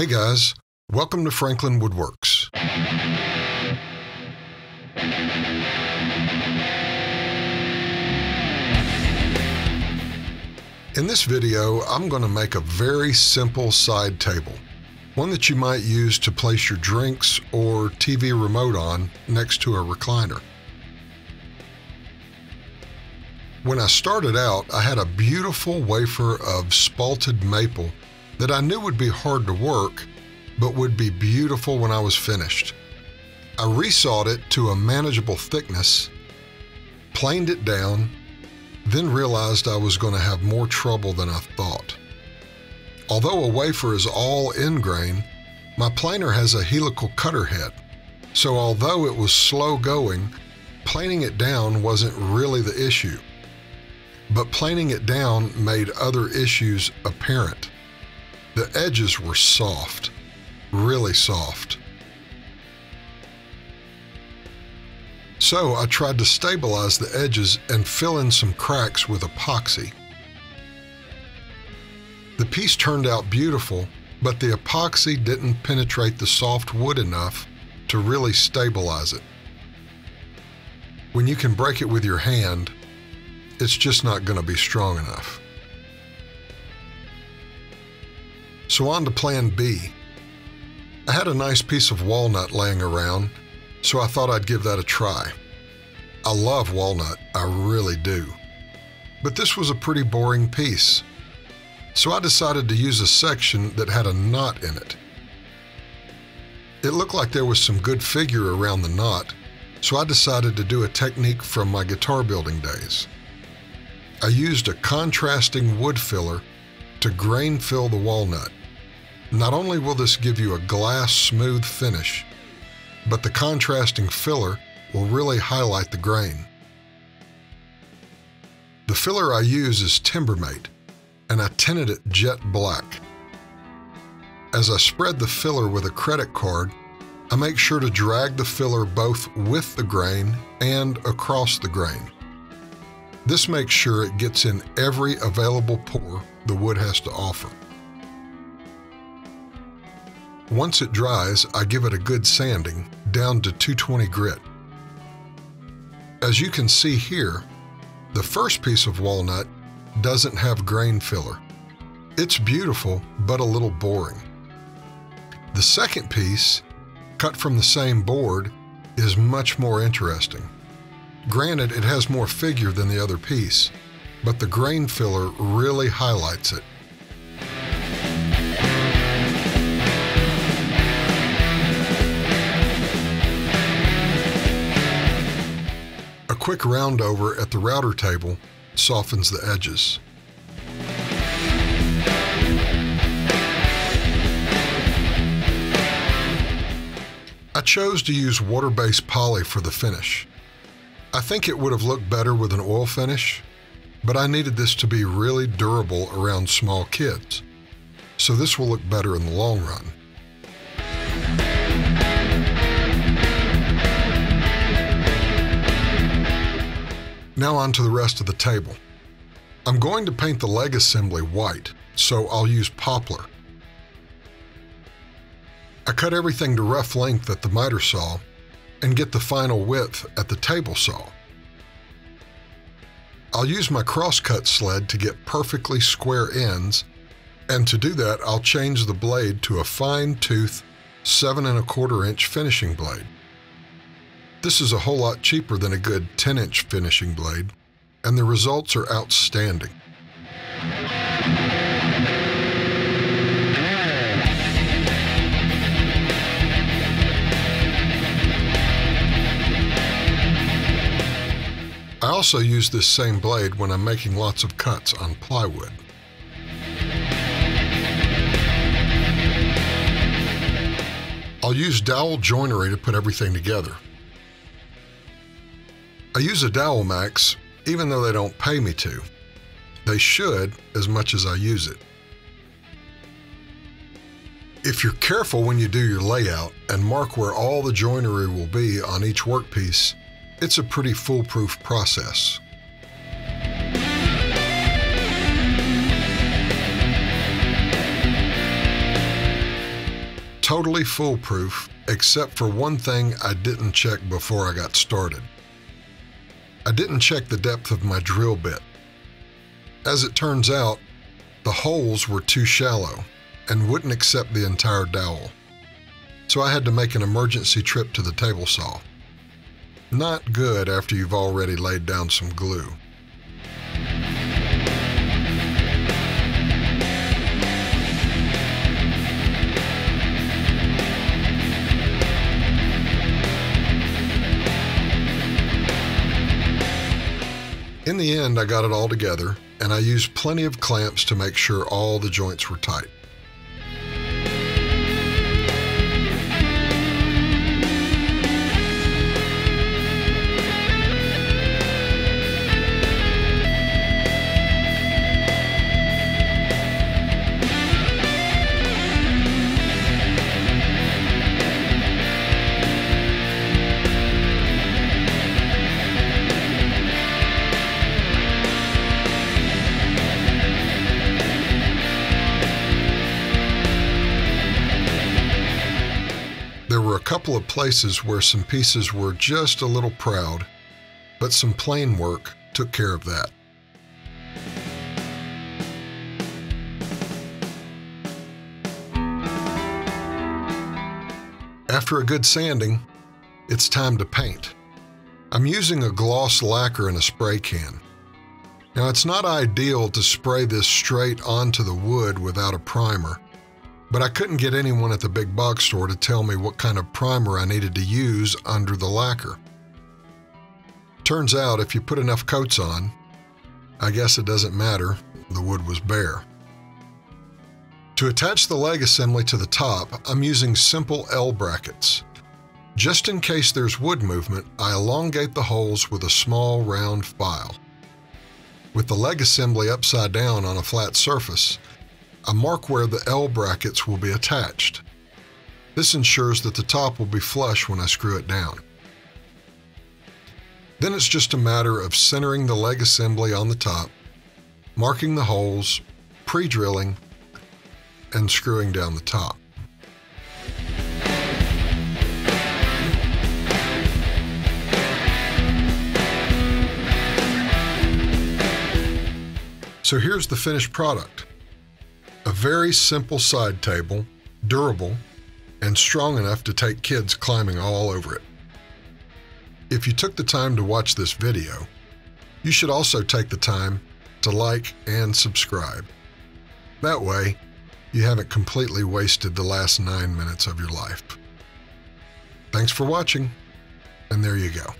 Hey guys, welcome to Franklin Woodworks. In this video, I'm going to make a very simple side table, one that you might use to place your drinks or TV remote on next to a recliner. When I started out, I had a beautiful wafer of spalted maple that I knew would be hard to work, but would be beautiful when I was finished. I resawed it to a manageable thickness, planed it down, then realized I was going to have more trouble than I thought. Although a wafer is all end grain, my planer has a helical cutter head, so although it was slow going, planing it down wasn't really the issue. But planing it down made other issues apparent. The edges were soft, really soft. So I tried to stabilize the edges and fill in some cracks with epoxy. The piece turned out beautiful, but the epoxy didn't penetrate the soft wood enough to really stabilize it. When you can break it with your hand, it's just not going to be strong enough. So on to plan B. I had a nice piece of walnut laying around, so I thought I'd give that a try. I love walnut, I really do. But this was a pretty boring piece, so I decided to use a section that had a knot in it. It looked like there was some good figure around the knot, so I decided to do a technique from my guitar building days. I used a contrasting wood filler to grain fill the walnut. Not only will this give you a glass smooth finish, but the contrasting filler will really highlight the grain. The filler I use is Timbermate, and I tinted it jet black. As I spread the filler with a credit card, I make sure to drag the filler both with the grain and across the grain. This makes sure it gets in every available pore the wood has to offer. Once it dries, I give it a good sanding down to 220 grit. As you can see here, the first piece of walnut doesn't have grain filler. It's beautiful, but a little boring. The second piece, cut from the same board, is much more interesting. Granted, it has more figure than the other piece, but the grain filler really highlights it. A quick round over at the router table softens the edges. I chose to use water-based poly for the finish. I think it would have looked better with an oil finish, but I needed this to be really durable around small kids, so this will look better in the long run. Now on to the rest of the table. I'm going to paint the leg assembly white, so I'll use poplar. I cut everything to rough length at the miter saw and get the final width at the table saw. I'll use my crosscut sled to get perfectly square ends, and to do that I'll change the blade to a fine tooth 7 1/4 inch finishing blade. This is a whole lot cheaper than a good 10-inch finishing blade, and the results are outstanding. I also use this same blade when I'm making lots of cuts on plywood. I'll use dowel joinery to put everything together. I use a dowel max, even though they don't pay me to. They should, as much as I use it. If you're careful when you do your layout and mark where all the joinery will be on each workpiece, it's a pretty foolproof process. totally foolproof, except for one thing I didn't check before I got started. I didn't check the depth of my drill bit. As it turns out, the holes were too shallow and wouldn't accept the entire dowel. So I had to make an emergency trip to the table saw. Not good after you've already laid down some glue. In the end, I got it all together, and I used plenty of clamps to make sure all the joints were tight. There were a couple of places where some pieces were just a little proud, but some plain work took care of that. After a good sanding, it's time to paint. I'm using a gloss lacquer in a spray can. Now, it's not ideal to spray this straight onto the wood without a primer, but I couldn't get anyone at the big box store to tell me what kind of primer I needed to use under the lacquer. Turns out if you put enough coats on, I guess it doesn't matter, the wood was bare. To attach the leg assembly to the top, I'm using simple L brackets. Just in case there's wood movement, I elongate the holes with a small round file. With the leg assembly upside down on a flat surface, I mark where the L brackets will be attached. This ensures that the top will be flush when I screw it down. Then it's just a matter of centering the leg assembly on the top, marking the holes, pre-drilling, and screwing down the top. So here's the finished product. A very simple side table, durable, and strong enough to take kids climbing all over it. If you took the time to watch this video, you should also take the time to like and subscribe. That way, you haven't completely wasted the last 9 minutes of your life. Thanks for watching, and there you go.